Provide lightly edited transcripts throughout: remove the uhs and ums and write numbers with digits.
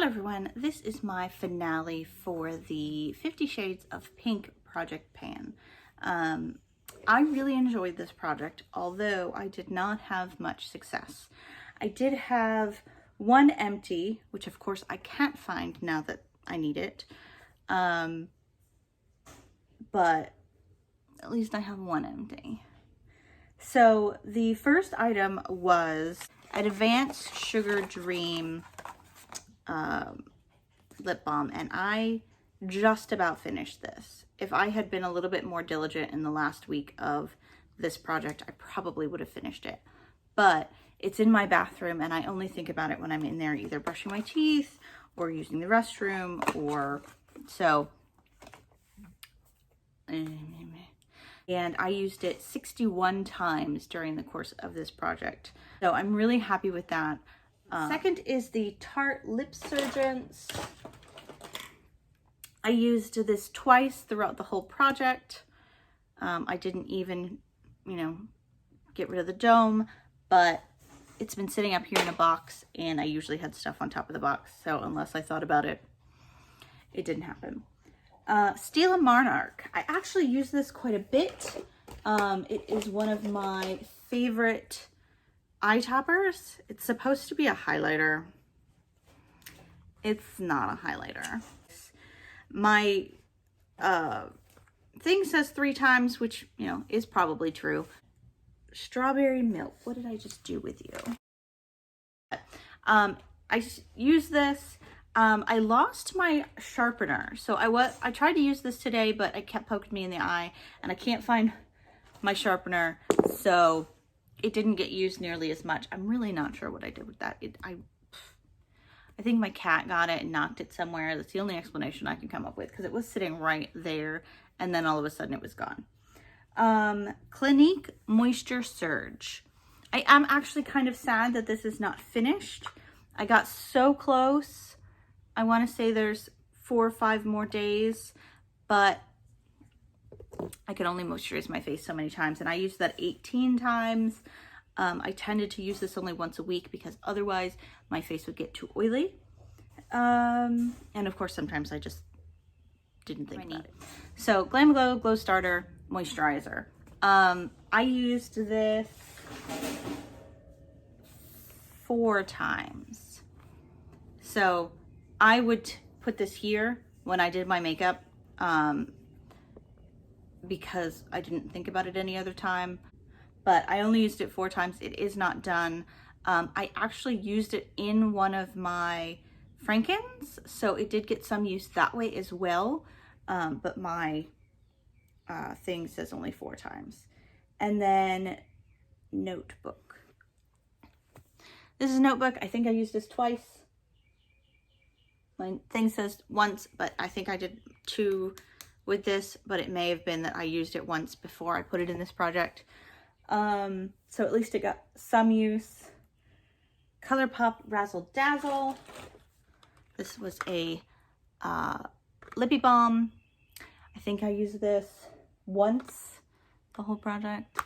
everyone, this is my finale for the 50 Shades of Pink project pan. I really enjoyed this project, although I did not have much success. I did have one empty, which of course I can't find now that I need it, but at least I have one empty. So the first item was Advanced Sugar Dream lip balm, and I just about finished this. If I had been a little bit more diligent in the last week of this project, I probably would have finished it. But it's in my bathroom and I only think about it when I'm in there either brushing my teeth or using the restroom, or so. And I used it 61 times during the course of this project. So I'm really happy with that. Second is the Tarte Lip Surgeons. I used this twice throughout the whole project. I didn't even, get rid of the dome, but it's been sitting up here in a box and I usually had stuff on top of the box. So unless I thought about it, it didn't happen. Stila Monarch. I actually use this quite a bit. It is one of my favorite eye toppers. It's supposed to be a highlighter. It's not a highlighter. My thing says 3 times, which, is probably true. Strawberry milk. What did I just do with you? I use this. I lost my sharpener. So I tried to use this today, but it kept poking me in the eye and I can't find my sharpener. So it didn't get used nearly as much. I'm really not sure what I did with that. I think my cat got it and knocked it somewhere. That's the only explanation I can come up with, because it was sitting right there and then all of a sudden it was gone. Clinique Moisture Surge. I am actually kind of sad that this is not finished. I got so close. I want to say there's 4 or 5 more days, but I can only moisturize my face so many times, and I used that 18 times. I tended to use this only once a week because otherwise my face would get too oily. And of course, sometimes I just didn't think about it. So Glam Glow Starter Moisturizer. I used this 4 times. So I would put this here when I did my makeup, because I didn't think about it any other time, but I only used it 4 times. It is not done. I actually used it in one of my Frankens, so it did get some use that way as well, but my thing says only 4 times. And then Notebook. This is Notebook. I think I used this twice. My thing says once, but I think I did 2 with this, but it may have been that I used it once before I put it in this project. So at least it got some use. Colourpop Razzle Dazzle. This was a lippy balm. I think I used this once the whole project.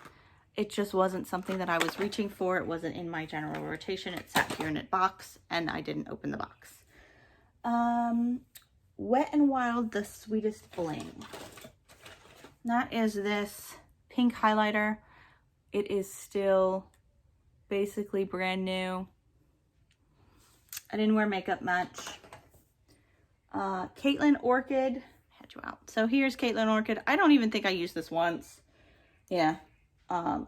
It just wasn't something that I was reaching for. It wasn't in my general rotation. It sat here in a box and I didn't open the box. Wet n Wild, the Sweetest Bling. That is this pink highlighter. It is still basically brand new. I didn't wear makeup much. Caitlin Orchid. Had you out. So here's Caitlin Orchid. I don't even think I used this once. Yeah. I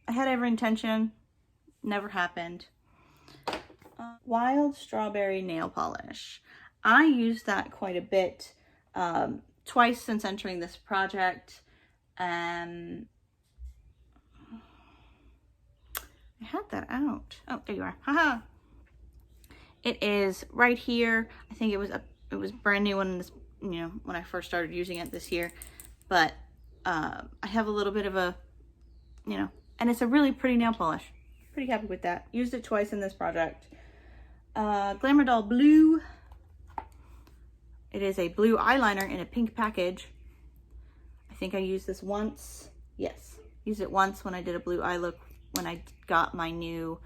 had every intention. Never happened. Wild Strawberry Nail Polish. I used that quite a bit, twice since entering this project. I had that out. Oh, there you are. Haha. It is right here. I think it was brand new when this, when I first started using it this year. But I have a little bit of a, and it's a really pretty nail polish. Pretty happy with that. Used it twice in this project. Glamour Doll Blue. It is a blue eyeliner in a pink package. I think I used this once. Yes, used it once when I did a blue eye look when I got my new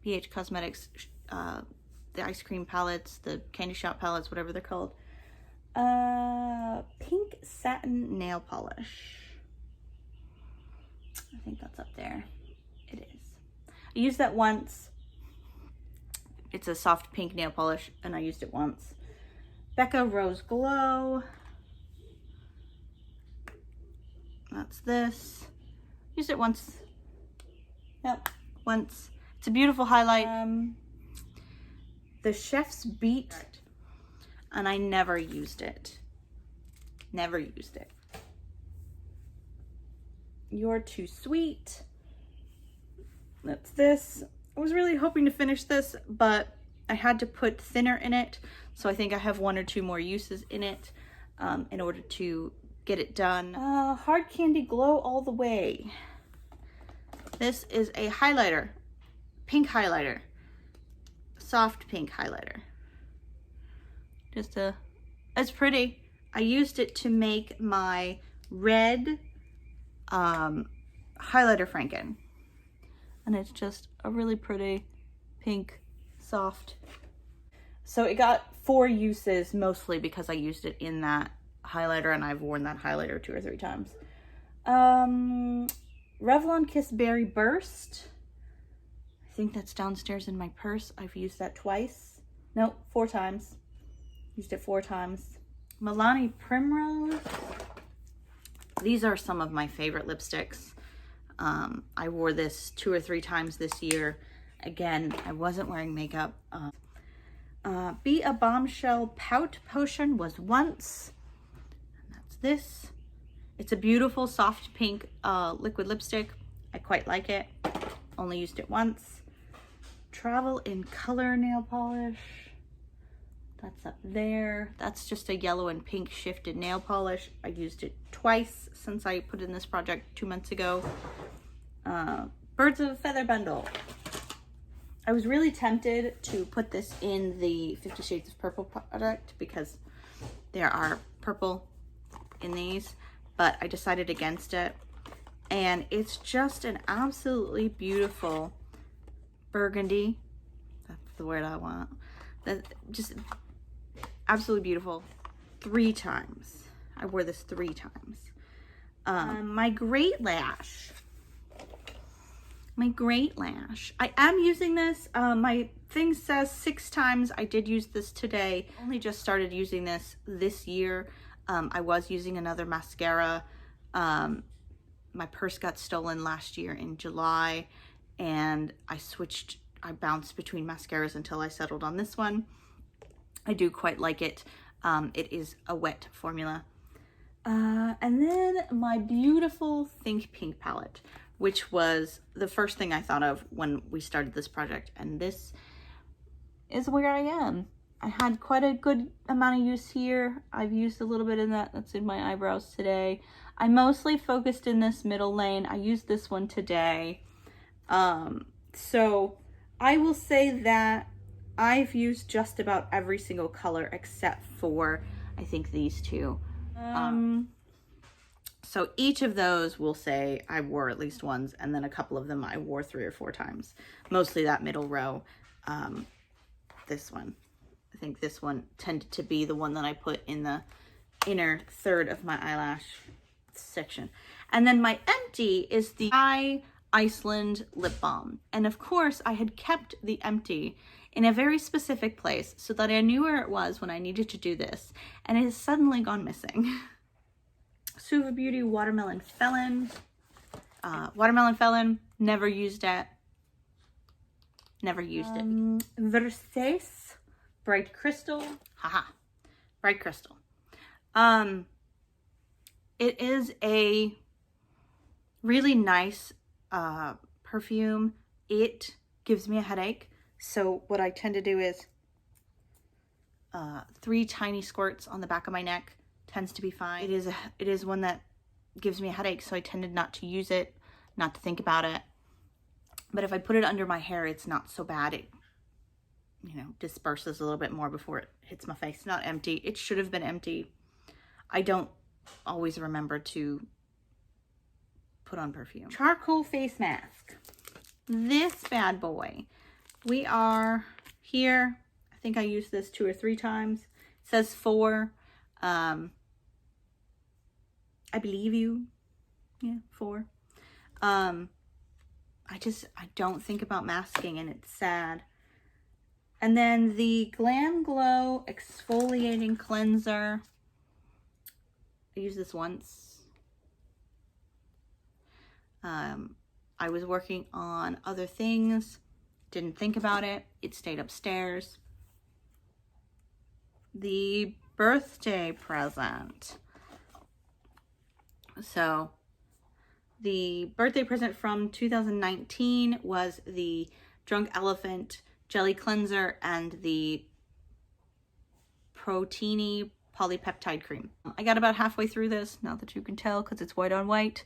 BH Cosmetics the ice cream palettes, the candy shop palettes, whatever they're called. Pink satin nail polish. I think that's up there. It is. I used that once. It's a soft pink nail polish, and I used it once. Becca Rose Glow. That's this. Used it once. Yep, once. It's a beautiful highlight. The Chef's Beat, and I never used it. Never used it. You're Too Sweet. That's this. I was really hoping to finish this, but I had to put thinner in it, so I think I have 1 or 2 more uses in it in order to get it done. Hard Candy Glow All the Way. This is a highlighter, pink highlighter, soft pink highlighter. It's pretty. I used it to make my red highlighter Franken. And it's just a really pretty pink, soft. So it got 4 uses, mostly because I used it in that highlighter, and I've worn that highlighter 2 or 3 times. Revlon Kiss Berry Burst. I think that's downstairs in my purse. I've used that twice. No, 4 times. Used it 4 times. Milani Primrose. These are some of my favorite lipsticks. I wore this 2 or 3 times this year. Again, I wasn't wearing makeup. Be a Bombshell Pout Potion was once. And that's this. It's a beautiful soft pink liquid lipstick. I quite like it. Only used it once. Travel in Color nail polish. That's up there. That's just a yellow and pink shifted nail polish. I used it twice since I put in this project 2 months ago. Birds of a Feather Bundle. I was really tempted to put this in the 50 Shades of Purple product because there are purple in these, but I decided against it. And it's just an absolutely beautiful burgundy. That's the word I want. Just absolutely beautiful. 3 times. I wore this 3 times. My Great Lash. My Great Lash. I am using this. My thing says 6 times. I did use this today. Only just started using this year. I was using another mascara. My purse got stolen last year in July, and I bounced between mascaras until I settled on this one. I do quite like it. It is a wet formula. And then my beautiful Think Pink palette, which was the first thing I thought of when we started this project. And this is where I am. I had quite a good amount of use here. I've used a little bit in that's in my eyebrows today. I mostly focused in this middle lane. I used this one today. So I will say that I've used just about every single color except for, I think, these 2. So each of those will say I wore at least once, and then a couple of them I wore 3 or 4 times. Mostly that middle row. This one. I think this one tended to be the one that I put in the inner third of my eyelash section. And then my empty is the Iceland lip balm. And of course I had kept the empty in a very specific place so that I knew where it was when I needed to do this. And it has suddenly gone missing. Suva Beauty Watermelon Felon. Watermelon Felon, never used it. Never used it. Versace Bright Crystal. Haha. Bright Crystal. It is a really nice perfume. It gives me a headache. So what I tend to do is 3 tiny squirts on the back of my neck tends to be fine. It is one that gives me a headache, so I tended not to use it, not to think about it. But if I put it under my hair, it's not so bad. It, disperses a little bit more before it hits my face. Not empty. It should have been empty. I don't always remember to put on perfume. Charcoal face mask. This bad boy. We are here. I think I used this 2 or 3 times. It says 4. I believe you. Yeah, 4. I don't think about masking, and it's sad. And then the Glam Glow Exfoliating Cleanser. I used this once. I was working on other things, didn't think about it. It stayed upstairs. The birthday present. So the birthday present from 2019 was the Drunk Elephant Jelly Cleanser and the Proteiny Polypeptide Cream. I got about halfway through this, not that you can tell because it's white on white.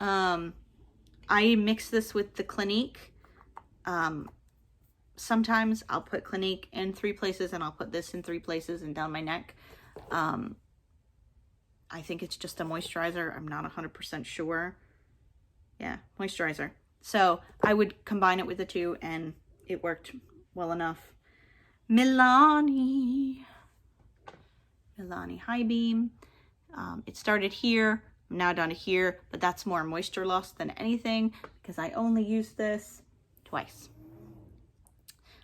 I mix this with the Clinique. Sometimes I'll put Clinique in 3 places and I'll put this in 3 places and down my neck. I think it's just a moisturizer. I'm not 100% sure. Yeah, moisturizer. So I would combine it with the 2 and it worked well enough. Milani High Beam. It started here. I'm now down to here, but that's more moisture loss than anything because I only use this twice.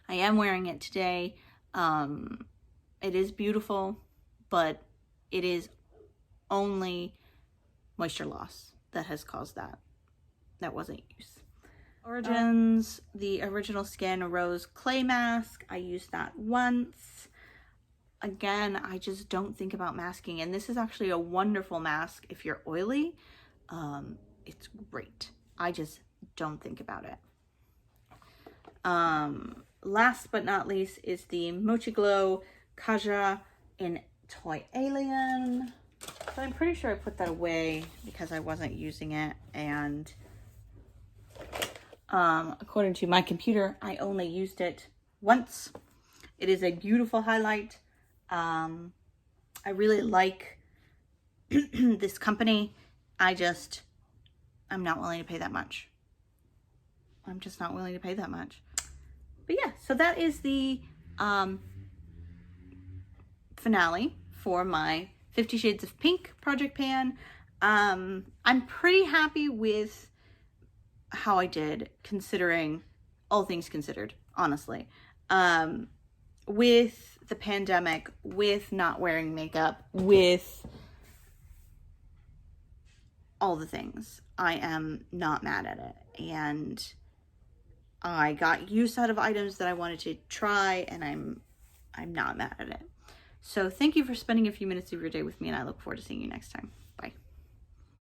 I am wearing it today. It is beautiful, but it is only moisture loss that has caused that. That wasn't use. Origins, the Original Skin Rose Clay Mask. I used that once. Again, I just don't think about masking, and this is actually a wonderful mask if you're oily. It's great. I just don't think about it. Last but not least is the Mochi Glow Kaja in Toy Alien. So I'm pretty sure I put that away because I wasn't using it, and according to my computer, I only used it once. It is a beautiful highlight. I really like this company. I'm not willing to pay that much. I'm just not willing to pay that much. But yeah, so that is the finale for my 50 Shades of Pink project pan. I'm pretty happy with how I did, considering all things considered, honestly. With the pandemic, with not wearing makeup, with all the things, I am not mad at it. And I got use out of items that I wanted to try, and I'm not mad at it. So thank you for spending a few minutes of your day with me, and I look forward to seeing you next time.